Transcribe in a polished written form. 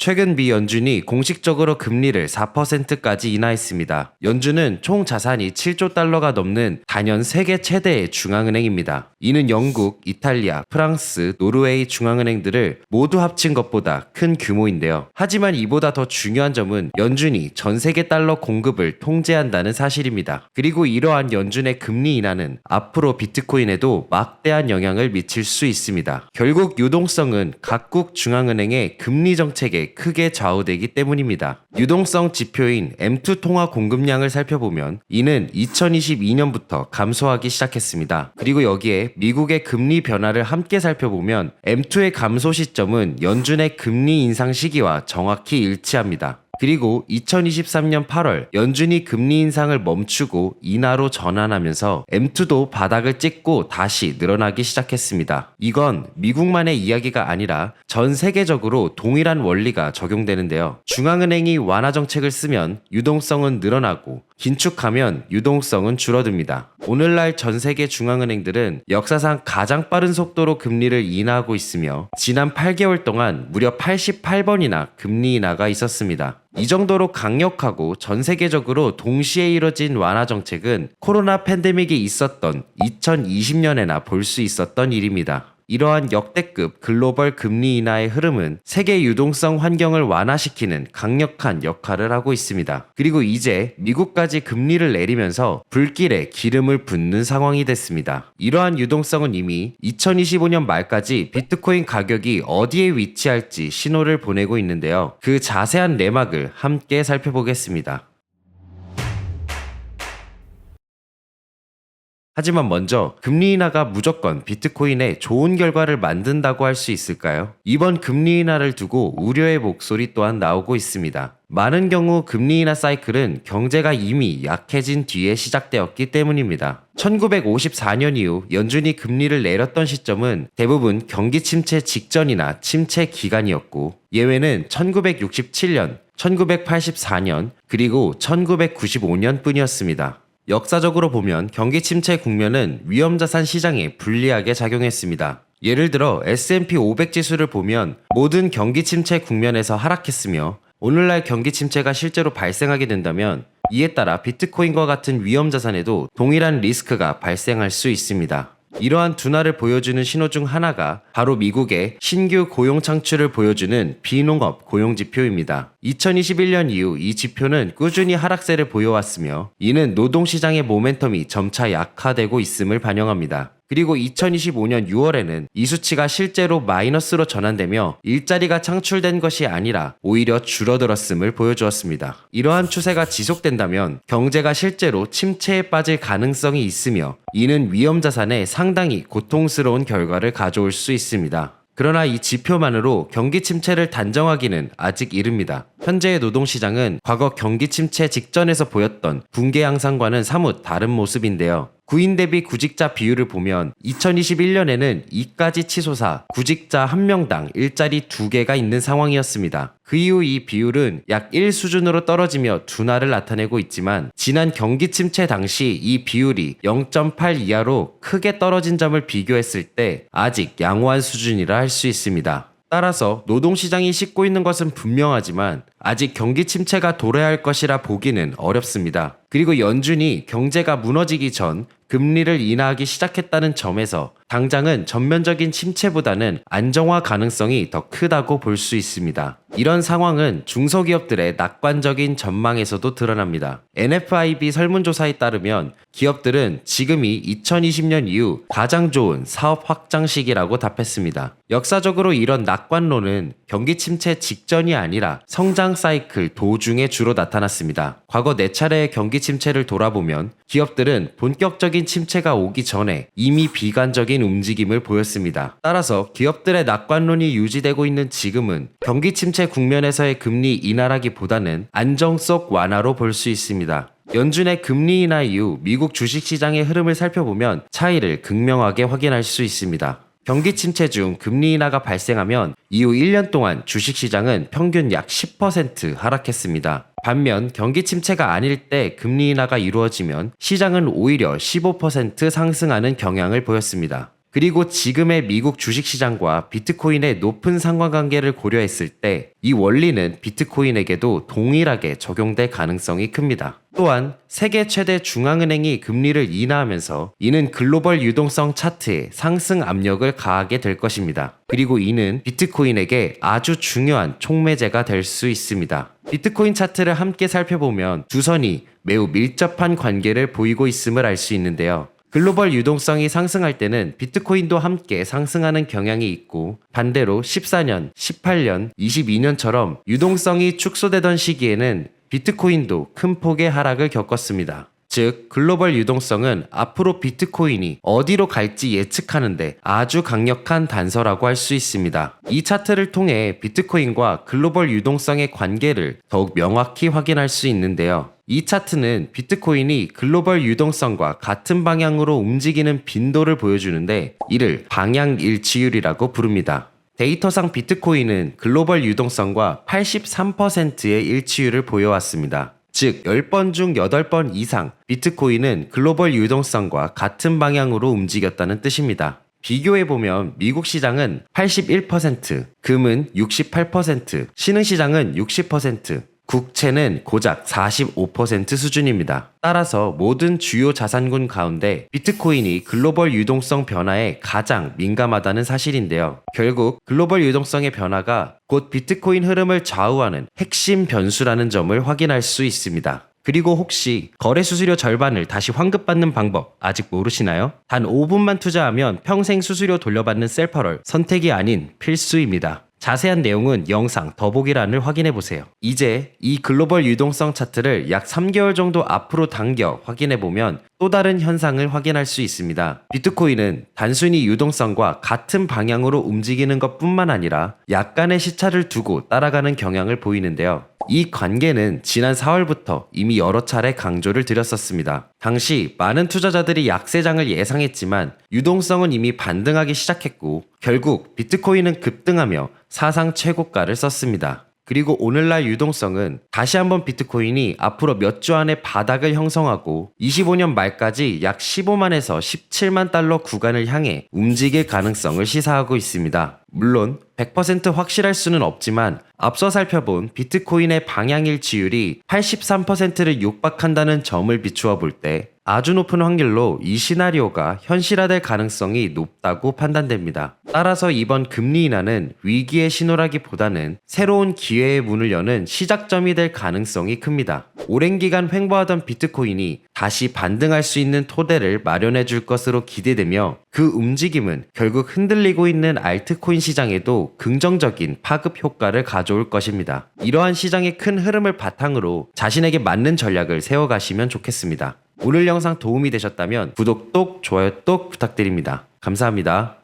최근 미 연준이 공식적으로 금리를 4%까지 인하했습니다. 연준은 총 자산이 7조 달러가 넘는 단연 세계 최대의 중앙은행입니다. 이는 영국, 이탈리아, 프랑스, 노르웨이 중앙은행들을 모두 합친 것보다 큰 규모인데요. 하지만 이보다 더 중요한 점은 연준이 전 세계 달러 공급을 통제한다는 사실입니다. 그리고 이러한 연준의 금리 인하는 앞으로 비트코인에도 막대한 영향을 미칠 수 있습니다. 결국 유동성은 각국 중앙은행의 금리 정책에 크게 좌우되기 때문입니다. 유동성 지표인 M2 통화 공급량을 살펴보면 이는 2022년부터 감소하기 시작했습니다. 그리고 여기에 미국의 금리 변화를 함께 살펴보면 M2의 감소 시점은 연준의 금리 인상 시기와 정확히 일치합니다. 그리고 2023년 8월 연준이 금리 인상을 멈추고 인하로 전환하면서 M2도 바닥을 찍고 다시 늘어나기 시작했습니다. 이건 미국만의 이야기가 아니라 전 세계적으로 동일한 원리가 적용되는데요. 중앙은행이 완화 정책을 쓰면 유동성은 늘어나고 긴축하면 유동성은 줄어듭니다. 오늘날 전 세계 중앙은행들은 역사상 가장 빠른 속도로 금리를 인하하고 있으며 지난 8개월 동안 무려 88번이나 금리 인하가 있었습니다. 이 정도로 강력하고 전 세계적으로 동시에 이뤄진 완화 정책은 코로나 팬데믹이 있었던 2020년에나 볼 수 있었던 일입니다. 이러한 역대급 글로벌 금리 인하의 흐름은 세계 유동성 환경을 완화시키는 강력한 역할을 하고 있습니다. 그리고 이제 미국까지 금리를 내리면서 불길에 기름을 붓는 상황이 됐습니다. 이러한 유동성은 이미 2025년 말까지 비트코인 가격이 어디에 위치할지 신호를 보내고 있는데요. 그 자세한 내막을 함께 살펴보겠습니다. 하지만 먼저 금리 인하가 무조건 비트코인에 좋은 결과를 만든다고 할 수 있을까요? 이번 금리 인하를 두고 우려의 목소리 또한 나오고 있습니다. 많은 경우 금리 인하 사이클은 경제가 이미 약해진 뒤에 시작되었기 때문입니다. 1954년 이후 연준이 금리를 내렸던 시점은 대부분 경기 침체 직전이나 침체 기간이었고 예외는 1967년, 1984년, 그리고 1995년 뿐이었습니다. 역사적으로 보면 경기 침체 국면은 위험자산 시장에 불리하게 작용했습니다. 예를 들어 S&P 500 지수를 보면 모든 경기 침체 국면에서 하락했으며 오늘날 경기 침체가 실제로 발생하게 된다면 이에 따라 비트코인과 같은 위험자산에도 동일한 리스크가 발생할 수 있습니다. 이러한 둔화를 보여주는 신호 중 하나가 바로 미국의 신규 고용 창출을 보여주는 비농업 고용지표입니다. 2021년 이후 이 지표는 꾸준히 하락세를 보여왔으며 이는 노동시장의 모멘텀이 점차 약화되고 있음을 반영합니다. 그리고 2025년 6월에는 이 수치가 실제로 마이너스로 전환되며 일자리가 창출된 것이 아니라 오히려 줄어들었음을 보여주었습니다. 이러한 추세가 지속된다면 경제가 실제로 침체에 빠질 가능성이 있으며 이는 위험자산에 상당히 고통스러운 결과를 가져올 수 있습니다. 그러나 이 지표만으로 경기 침체를 단정하기는 아직 이릅니다. 현재의 노동시장은 과거 경기 침체 직전에서 보였던 붕괴 양상과는 사뭇 다른 모습인데요. 구인 대비 구직자 비율을 보면 2021년에는 이까지 치솟아 구직자 1명당 일자리 2개가 있는 상황이었습니다. 그 이후 이 비율은 약 1 수준으로 떨어지며 둔화를 나타내고 있지만 지난 경기 침체 당시 이 비율이 0.8 이하로 크게 떨어진 점을 비교했을 때 아직 양호한 수준이라 할 수 있습니다. 따라서 노동시장이 싣고 있는 것은 분명하지만 아직 경기 침체가 도래할 것이라 보기는 어렵습니다. 그리고 연준이 경제가 무너지기 전 금리를 인하하기 시작했다는 점에서 당장은 전면적인 침체보다는 안정화 가능성이 더 크다고 볼 수 있습니다. 이런 상황은 중소기업들의 낙관적인 전망에서도 드러납니다. NFIB 설문조사에 따르면 기업들은 지금이 2020년 이후 가장 좋은 사업 확장 시기라고 답했습니다. 역사적으로 이런 낙관론은 경기 침체 직전이 아니라 성장 사이클 도중에 주로 나타났습니다. 과거 4차례의 경기 침체를 돌아보면 기업들은 본격적인 침체가 오기 전에 이미 비관적인 움직임을 보였습니다. 따라서 기업들의 낙관론이 유지되고 있는 지금은 경기 침체 국면에서의 금리 인하라기보다는 안정 속 완화로 볼 수 있습니다. 연준의 금리 인하 이후 미국 주식시장의 흐름을 살펴보면 차이를 극명하게 확인할 수 있습니다. 경기 침체 중 금리 인하가 발생하면 이후 1년 동안 주식시장은 평균 약 10% 하락했습니다. 반면 경기 침체가 아닐 때 금리 인하가 이루어지면 시장은 오히려 15% 상승하는 경향을 보였습니다. 그리고 지금의 미국 주식시장과 비트코인의 높은 상관관계를 고려했을 때 이 원리는 비트코인에게도 동일하게 적용될 가능성이 큽니다. 또한 세계 최대 중앙은행이 금리를 인하하면서 이는 글로벌 유동성 차트에 상승 압력을 가하게 될 것입니다. 그리고 이는 비트코인에게 아주 중요한 촉매제가 될 수 있습니다. 비트코인 차트를 함께 살펴보면 두 선이 매우 밀접한 관계를 보이고 있음을 알 수 있는데요. 글로벌 유동성이 상승할 때는 비트코인도 함께 상승하는 경향이 있고 반대로 14년, 18년, 22년처럼 유동성이 축소되던 시기에는 비트코인도 큰 폭의 하락을 겪었습니다. 즉, 글로벌 유동성은 앞으로 비트코인이 어디로 갈지 예측하는데 아주 강력한 단서라고 할 수 있습니다. 이 차트를 통해 비트코인과 글로벌 유동성의 관계를 더욱 명확히 확인할 수 있는데요. 이 차트는 비트코인이 글로벌 유동성과 같은 방향으로 움직이는 빈도를 보여주는데 이를 방향 일치율이라고 부릅니다. 데이터상 비트코인은 글로벌 유동성과 83%의 일치율을 보여왔습니다. 즉 10번 중 8번 이상 비트코인은 글로벌 유동성과 같은 방향으로 움직였다는 뜻입니다. 비교해보면 미국 시장은 81%, 금은 68%, 신흥시장은 60%, 국채는 고작 45% 수준입니다. 따라서 모든 주요 자산군 가운데 비트코인이 글로벌 유동성 변화에 가장 민감하다는 사실인데요. 결국 글로벌 유동성의 변화가 곧 비트코인 흐름을 좌우하는 핵심 변수라는 점을 확인할 수 있습니다. 그리고 혹시 거래 수수료 절반을 다시 환급받는 방법 아직 모르시나요? 단 5분만 투자하면 평생 수수료 돌려받는 셀퍼럴 선택이 아닌 필수입니다. 자세한 내용은 영상 더보기란을 확인해보세요. 이제 이 글로벌 유동성 차트를 약 3개월 정도 앞으로 당겨 확인해보면 또 다른 현상을 확인할 수 있습니다. 비트코인은 단순히 유동성과 같은 방향으로 움직이는 것뿐만 아니라 약간의 시차를 두고 따라가는 경향을 보이는데요. 이 관계는 지난 4월부터 이미 여러 차례 강조를 드렸었습니다. 당시 많은 투자자들이 약세장을 예상했지만 유동성은 이미 반등하기 시작했고 결국 비트코인은 급등하며 사상 최고가를 썼습니다. 그리고 오늘날 유동성은 다시 한번 비트코인이 앞으로 몇 주 안에 바닥을 형성하고 25년 말까지 약 15만에서 17만 달러 구간을 향해 움직일 가능성을 시사하고 있습니다. 물론 100% 확실할 수는 없지만 앞서 살펴본 비트코인의 방향일치율이 83%를 육박한다는 점을 비추어 볼 때 아주 높은 확률로 이 시나리오가 현실화될 가능성이 높다고 판단됩니다. 따라서 이번 금리 인하는 위기의 신호라기보다는 새로운 기회의 문을 여는 시작점이 될 가능성이 큽니다. 오랜 기간 횡보하던 비트코인이 다시 반등할 수 있는 토대를 마련해 줄 것으로 기대되며 그 움직임은 결국 흔들리고 있는 알트코인 시장에도 긍정적인 파급 효과를 가져올 것입니다. 이러한 시장의 큰 흐름을 바탕으로 자신에게 맞는 전략을 세워가시면 좋겠습니다. 오늘 영상 도움이 되셨다면 구독 똑, 좋아요 똑 부탁드립니다. 감사합니다.